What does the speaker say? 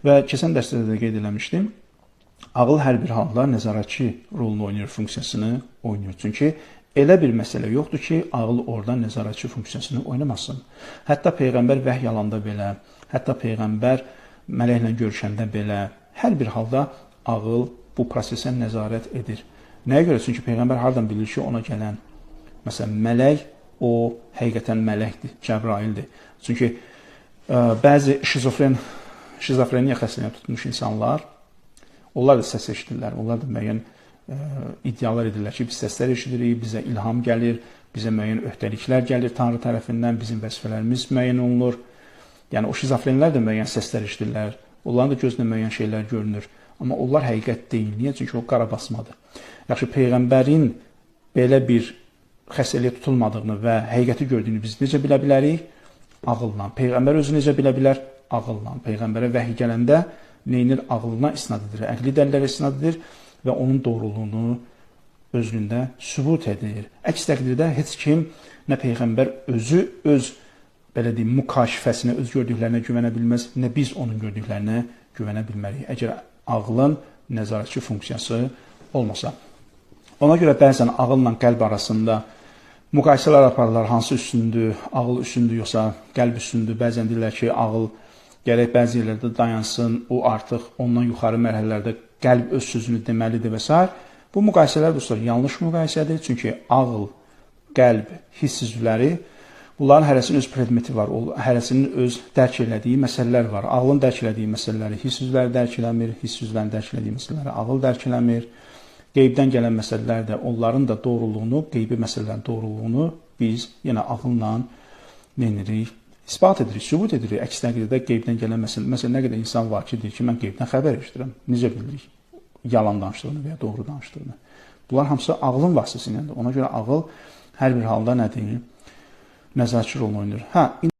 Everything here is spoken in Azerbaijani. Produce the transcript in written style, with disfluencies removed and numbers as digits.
Və keçən dərsdə də qeyd eləmişdim. Ağıl hər bir halda nəzarətçi rolunu oynayır, funksiyasını oynayır. Çünki elə bir məsələ yoxdur ki, ağıl oradan nəzarətçi funksiyasını oynamasın. Hətta Peyğəmbər vəhy alanda belə, hətta Peyğəmbər mələklə görüşəndə belə, hər bir halda ağıl bu prosesə nəzarət edir. Nəyə görə? Çünki Peyğəmbər hardan bilir ki, ona gələn, məsələn, mələk o həqiqətən mələkdir, Cəbraildir. Çünki bəzi şizofreniya xəstəliyinə tutmuş insanlar, onlar da səs eşidirlər, onlar da müəyyən iddialar edirlər ki, biz səslər eşidirik, bizə ilham gəlir, bizə müəyyən öhdəliklər gəlir Tanrı tərəfindən, bizim vəzifələrimiz müəyyən olunur. Yəni, o şizofrenlər də müəyyən səslər eşidirlər, onların da gözünə müəyyən şeylər görünür. Amma onlar həqiqət deyil. Niyə? Çünki o qarabasmadır. Yaxşı, Peyğəmbərin belə bir xəstəliyə tutulmadığını və həqiqəti gördüyünü biz necə bilə bilərik? Ağılla. Peyğəmbər özü necə bilə bilər? Ağılla. Peyğəmbərə vəhy gələndə neynir? Ağıllına isnad edir, əqli dəlillərə isnad edir və onun doğruluğunu özlüyündə sübut edir. Əks təqdirdə heç kim, nə Peyğəmbər özü öz belə deyim, mükaşifəsinə, öz gördüklərinə güvənə bilməz, nə biz onun gördüklərinə güvənə bilmərik. Əgər ağlın nəzarətçi funksiyası olmasa. Ona görə bəzən ağılla qəlb arasında müqayisələr aparırlar, hansı üstündür, ağıl üstündür, yoxsa qəlb üstündür. Bəzən deyirlər ki, ağıl gərək bəzi yerlərdə dayansın, o artıq ondan yuxarı mərhələlərdə qəlb öz sözünü deməlidir və s. Bu müqayisələr dostlar yanlış müqayisədir. Çünki ağıl, qəlb, hiss üzvləri, bunların hərəsinin öz predmeti var, hərəsinin öz dərk elədiyi məsələlər var. Ağlın dərk elədiyi məsələləri hiss üzvləri dərk eləmir, hiss üzvlərinin dərk elədiyi məsələləri ağıl dərk eləmir. Qeybdən gələn məsələlər də, onların da doğruluğunu, qeybi məsələlərin doğruluğunu biz yenə ağılla neynirik? İsbat edirik, sübut edirik. Əks təqdirdə qeybdən gələn məsələ, məsələn, nə qədər insan var ki, deyir ki, mən qeybdən xəbər eşidirəm. Necə bilirik? Yalan danışdığını və ya doğru danışdığını. Bunlar hamısı ağlın vasitəsiylədir. Ona görə ağıl hər bir halda nədir? Nəzarətçi rolunu oynayır.